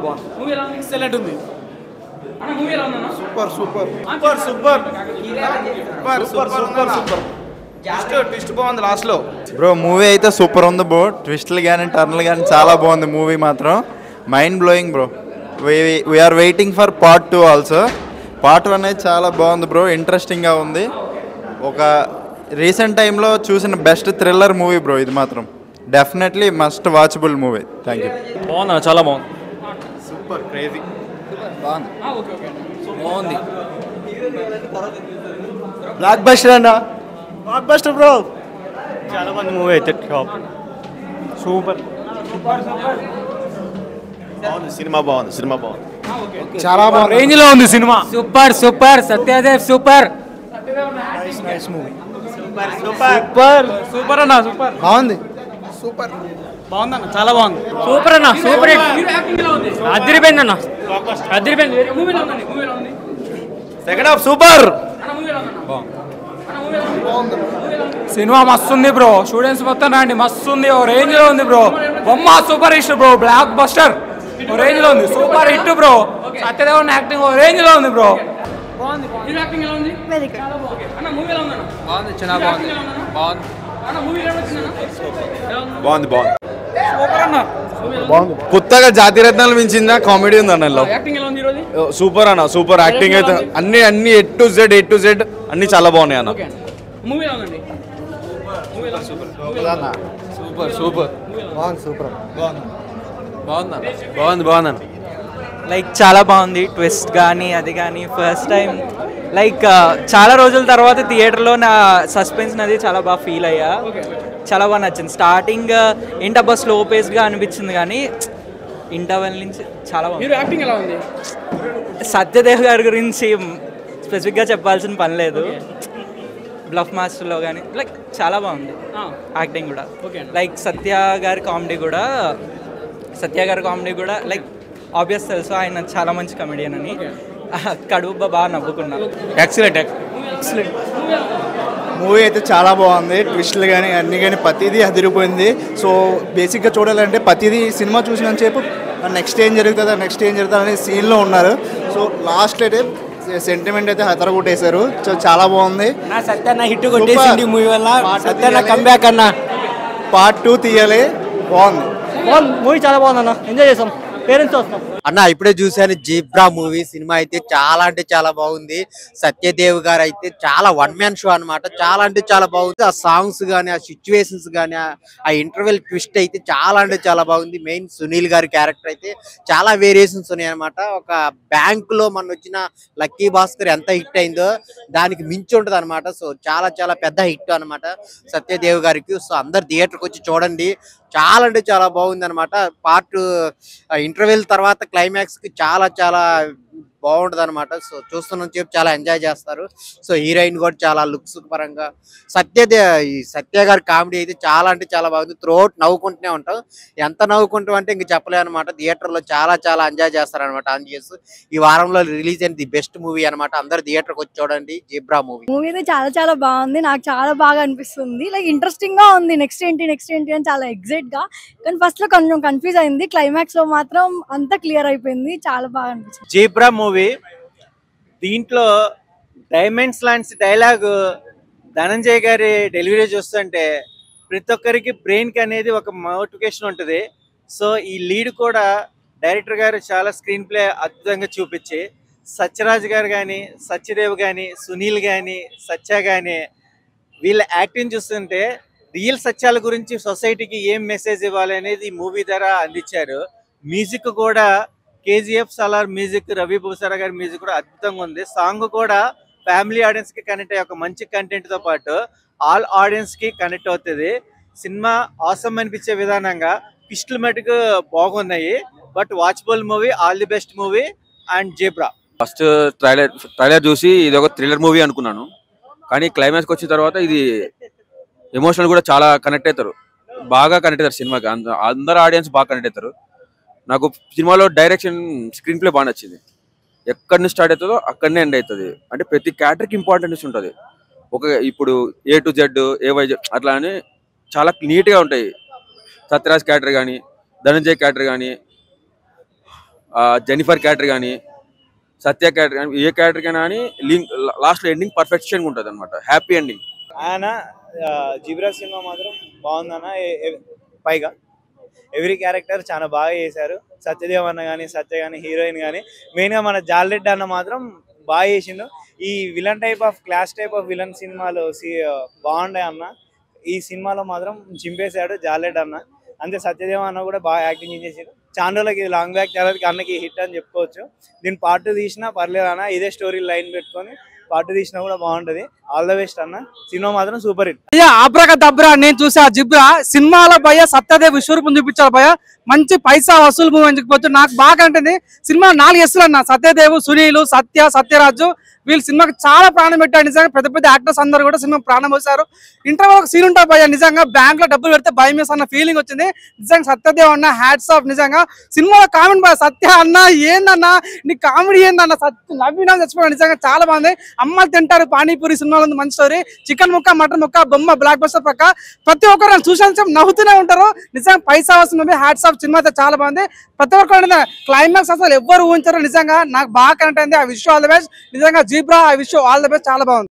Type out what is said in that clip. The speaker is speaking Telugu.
బాగుంది. మూవీ ఎలా ఉంది? ఎక్సలెంట్ ఉంది. అన్న మూవీ ఎలా ఉందన్న? Super super super super super super super twist బాగుంది లాస్ట్ లో. బ్రో మూవీ అయితే సూపర్ ఉంది బ్రో. ట్విస్ట్లు కానీ టర్న్లు కానీ చాలా బాగుంది మూవీ మాత్రం. Mind blowing bro. We are waiting for part 2 also. Part 1 అనేది చాలా బాగుంది బ్రో. ఇంట్రెస్టింగ్గా ఉంది. ఒక రీసెంట్ టైంలో చూసిన బెస్ట్ థ్రిల్లర్ మూవీ బ్రో ఇది మాత్రం. Definitely must watchable movie. Thank you. బాగుంది, చాలా బాగుంది. సూపర్ క్రేజీ బాగుంది. ఓకే ఓకే బాగుంది. బ్లాక్ బస్టర్ అన్న. Block buster bro. చాలా మంది మూవీ అయితే టాప్. సూపర్ బాగుంది. సినిమా బాగుంది. సినిమా బాగుంది. చాలా బాగుంది. రేంజ్ లో ఉంది cinema. Super super Satyadev super. Nice movie. Super super అన్న. సూపర్ బాగుంది. సూపర్ బాగుందన్న, చాలా బాగుంది. సూపర్ అన్న సూపర్ హిట్. హీరో యాక్టింగ్ ఎలా ఉంది? అదిరిపోయింది అన్న, అదిరిపోయింది. మూవీ ఎలా ఉందండి? మూవీ ఎలా ఉంది? Second half super. అన్న మూవీ ఎలా ఉందన్న? అన్న మూవీ ఎలా ఉంది? మూవీ ఎలా ఉంది? సినిమా మస్తు ఉంది బ్రో. స్టూడెంట్స్ మొత్తం రండి, మస్తు ఉంది. ఓ రేంజ్ లో ఉంది బ్రో. బొమ్మ super hit bro. Blockbuster ఓ రేంజ్ లో ఉంది. Super hit bro. సత్యదేవన్ యాక్టింగ్ ఓ రేంజ్ లో ఉంది బ్రో. బాగుంది. హీరో యాక్టింగ్ ఎలా ఉంది? Very good. చాలా బాగుంది. అన్న మూవీ ఎలా ఉందన్న? బాగుంది, చాలా బాగుంది. బాగుంది. అన్న మూవీ ఎలా వచ్చిందన్న? ఎలా ఉంది? బాగుంది. బాగుంది. సూపర్ అన్న. బాగుంది. కొత్తగా జాతిరత్నాలు మించిందా కామెడీ ఉంది అన్న. యాక్టింగ్ ఎలా ఉంది ఈరోజు? సూపర్ అన్న. సూపర్ యాక్టింగ్ అయితే అన్ని ఏ టు జెడ్ అన్ని చాలా బాగున్నాయి అన్న. ఓకే మూవీ ఎలా ఉందండి? మూవీ ఎలా ఉంది? సూపర్ సూపర్ బాగుంది. సూపర్ బాగుంది. లైక్ చాలా బాగుంది. ట్విస్ట్ కానీ అది కానీ ఫస్ట్ టైం లైక్ చాలా రోజుల తర్వాత థియేటర్లో నా సస్పెన్స్ అది చాలా బాగా ఫీల్ అయ్యా. చాలా బాగా నచ్చింది. స్టార్టింగ్ ఏంటబ్బా స్లో పేస్గా అనిపించింది కానీ ఇంటర్వెల్ నుంచి చాలా బాగుంది. హీరో యాక్టింగ్ ఎలా ఉంది? సత్యదేవ్ గారి గురించి స్పెసిఫిక్గా చెప్పాల్సిన పని లేదు. బ్లఫ్ మాస్టర్లో కానీ లైక్ చాలా బాగుంది యాక్టింగ్ కూడా. లైక్ సత్య గారి కామెడీ కూడా లైక్ ఆబ్వియస్ తెలుసు ఆయన చాలా మంచి కమెడియన్ అని. కడుపు బాగా నవ్వుకున్నా. ఎక్సలెంట్. మూవీ అయితే చాలా బాగుంది. ట్విస్ట్లు కానీ అన్నీ కానీ ప్రతిదీ అదిరిపోయింది. సో బేసిక్గా చూడాలంటే ప్రతిదీ సినిమా చూసినంతసేపు నెక్స్ట్ ఏం జరుగుతుంది అనే సీన్లో ఉన్నారు. సో లాస్ట్ అయితే సెంటిమెంట్ అయితే హతరగొట్టేశారు. సో చాలా బాగుంది. సత్య హిట్ కొట్టేసింది మూవీ వల్ల. సత్య కంబ్యాక్ అన్న. పార్ట్ 2 తీయాలి. బాగుంది. మూవీ చాలా బాగుంది అన్న. ఎంజాయ్ చేసాం. పేరెంట్స్ వస్తాం అన్న. ఇప్పుడే చూశాను జీబ్రా మూవీ. సినిమా అయితే చాలా అంటే చాలా బాగుంది. సత్యదేవ్ గారు అయితే చాలా వన్ మ్యాన్ షో అనమాట. చాలా అంటే చాలా బాగుంది. ఆ సాంగ్స్ కానీ ఆ సిచ్యువేషన్స్ కానీ ఆ ఇంటర్వెల్ ట్విస్ట్ అయితే చాలా అంటే చాలా బాగుంది. మెయిన్ సునీల్ గారి క్యారెక్టర్ అయితే చాలా వేరియేషన్స్ ఉన్నాయి అనమాట. ఒక బ్యాంక్ లో మన వచ్చిన లక్కీ భాస్కర్ ఎంత హిట్ అయిందో దానికి మించి ఉంటుంది అనమాట. సో చాలా చాలా పెద్ద హిట్ అనమాట సత్యదేవ్ గారికి. సో అందరు థియేటర్కి వచ్చి చూడండి. చాలా అంటే చాలా బాగుంది అనమాట. పార్ట్ ఇంటర్వెల్ తర్వాత క్లైమాక్స్ కి చాలా చాలా బాగుంటుంది అనమాట. సో చూస్తున్న చెప్పి చాలా ఎంజాయ్ చేస్తారు. సో హీరోయిన్ కూడా చాలా లుక్స్ పరంగా సత్య గారి కామెడీ అయితే చాలా అంటే చాలా బాగుంది. త్రూఅవుట్ నవ్వుకుంటూనే ఉంటాం. ఎంత నవ్వుకుంటాం అంటే ఇంక చెప్పలే అనమాట. థియేటర్లో చాలా చాలా ఎంజాయ్ చేస్తారు అనమాట. ఆన్ చేసి ఈ వారంలో రిలీజ్ అయిన ది బెస్ట్ మూవీ అనమాట. అందరు థియేటర్కి వచ్చి చూడండి జీబ్రా మూవీ. మూవీ అయితే చాలా చాలా బాగుంది. నాకు చాలా బాగా అనిపిస్తుంది. లైక్ ఇంట్రెస్టింగ్ గా ఉంది. నెక్స్ట్ ఏంటి అని చాలా ఎగ్జైట్ గా. కానీ ఫస్ట్ లో కొంచెం కన్ఫ్యూజ్ అయింది. క్లైమాక్స్ లో మాత్రం అంతా క్లియర్ అయిపోయింది. చాలా బాగా అనిపించింది. జీబ్రా మూవీ దీంట్లో డైమండ్స్ లాంటి డైలాగ్ ధనంజయ్ గారి డెలివరీ చూస్తుంటే ప్రతి ఒక్కరికి బ్రెయిన్ కి అనేది ఒక మోటివేషన్ ఉంటుంది. సో ఈ లీడ్ కూడా డైరెక్టర్ గారు చాలా స్క్రీన్ ప్లే అద్భుతంగా చూపించి సత్యరాజ్ గారు కానీ సత్యదేవ్ కానీ సునీల్ కానీ సత్య కానీ వీళ్ళ యాక్టింగ్ చూస్తుంటే రియల్ సత్యాల గురించి సొసైటీకి ఏం మెసేజ్ ఇవ్వాలి అనేది ఈ మూవీ ద్వారా అందించారు. మ్యూజిక్ కూడా కేజీఎఫ్ సలార్ మ్యూజిక్, రవి భూసారా గారి మ్యూజిక్ కూడా అద్భుతంగా ఉంది. సాంగ్ కూడా ఫ్యామిలీ ఆడియన్స్ కి కనెక్ట్ అయ్యే ఒక మంచి కంటెంట్ తో పాటు ఆల్ ఆడియన్స్ కి కనెక్ట్ అవుతుంది. సినిమా ఆసమ్ అనిపించే విధానంగా ట్విస్టులు మటుకు బాగున్నాయి. But watchable movie. All the best movie and zebra. First trailer చూసి ఇది ఒక థ్రిల్లర్ మూవీ అనుకున్నాను. కానీ క్లైమాక్స్కి వచ్చిన తర్వాత ఇది ఎమోషనల్ కూడా చాలా కనెక్ట్ అవుతారు. బాగా కనెక్ట్ అవుతారు సినిమాకి. అందరు ఆడియన్స్ బాగా కనెక్ట్ అవుతారు. నాకు సినిమాలో డైరెక్షన్, స్క్రీన్ ప్లే బాగా నచ్చింది. ఎక్కడి నుంచి స్టార్ట్ అవుతుందో అక్కడనే ఎండ్ అవుతుంది. అంటే ప్రతి క్యారెక్టర్కి ఇంపార్టెన్స్ ఉంటుంది. ఇప్పుడు A to Z, AY అట్లా అని చాలా నీట్గా ఉంటాయి. సత్యరాజ్ క్యారెక్టర్ కానీ, ధనంజయ్ క్యారెక్టర్ కానీ, జెనిఫర్ క్యారెక్టర్ కానీ సత్య క్యారెక్టర్ కానీ ఏ క్యారెక్టర్ కైనా కానీ లాస్ట్లో ఎండింగ్ పర్ఫెక్షన్ ఉంటుంది అనమాట, హ్యాపీ ఎండింగ్. ఆయన జిబ్రా సినిమా మాత్రం బాగుందన్న. పైగా ఎవ్రీ క్యారెక్టర్ చాలా బాగా చేశారు. సత్యదేవ్ అన్న కానీ సత్య కానీ హీరోయిన్ కానీ మెయిన్గా మన జాలెడ్ అన్న మాత్రం బాగా చేసిండు. ఈ villain clause type of villain సినిమాలు బాగుండే అన్న. ఈ సినిమాలో మాత్రం చింపేశాడు జాలెడ్ అన్న. అంతే సత్యదేవ్ అన్న కూడా బాగా యాక్టింగ్ చేసాడు. చాలా రోజులకి ఇది లాంగ్ బ్యాక్ తర్వాత అన్నకి హిట్ అని చెప్పుకోవచ్చు. దీని పార్ట్ 2 తీసినా పర్లేదు అన్న, ఇదే స్టోరీ లైన్ పెట్టుకొని పార్ట్ 2 తీసినా కూడా బాగుంటది. ఆల్ ద బెస్ట్ అన్న. సినిమా మాత్రం సూపర్ హిట్. భయ్యా ఆబ్రాక దబ్రా నేను చూసా జిబ్రా సినిమాలో భయ్య సత్యదేవ్ విశ్వరూపం చూపించారు భయ్య. మంచి పైసా వసూలు మూవీ అని చెప్పవచ్చు. నాకు బాగా అంటే సినిమా 4 ఎస్సులు అన్న. సత్యదేవ్, సునీల్, సత్యరాజు వీళ్ళు సినిమాకి చాలా ప్రాణం పెట్టారు. నిజంగా పెద్ద పెద్ద యాక్టర్స్ అందరూ కూడా సినిమా ప్రాణం పోసారు. ఇంటర్వల్ ఒక సీన్ ఉంటారు భయ్య, నిజంగా బ్యాంక్ లో డబ్బులు పెడితే భయం అన్న ఫీలింగ్ వచ్చింది. నిజంగా సత్యదేవ్ అన్న హ్యాట్స్ ఆఫ్. నిజంగా సినిమాలో కామెంట్ భయ సత్య అన్న ఏందన్నా నీ కామెడీ ఏందన్న, నవ్వినా చచ్చిపోయాడు. నిజంగా చాలా బాగుంది. అమ్మాయిలు తింటారు పానీపూరి సినిమాలో ఉంది, మంచి స్టోరీ. చికెన్ ముక్క, మటన్ ముక్క, బొమ్మ, బ్లాక్ బస్టర్ పక్క ప్రతి ఒక్కరు చూసాను నవ్వుతూనే ఉంటారు. నిజంగా పైసా వస్తుంది. Hats off. సినిమా అయితే చాలా బాగుంది. ప్రతి ఒక్కరు క్లైమాక్స్ అసలు ఎవ్వరు ఊహించారు. నిజంగా నాకు బాగా కనెక్ట్ అయింది. I wish all the best. నిజంగా Zebra I wish all the best. చాలా బాగుంది.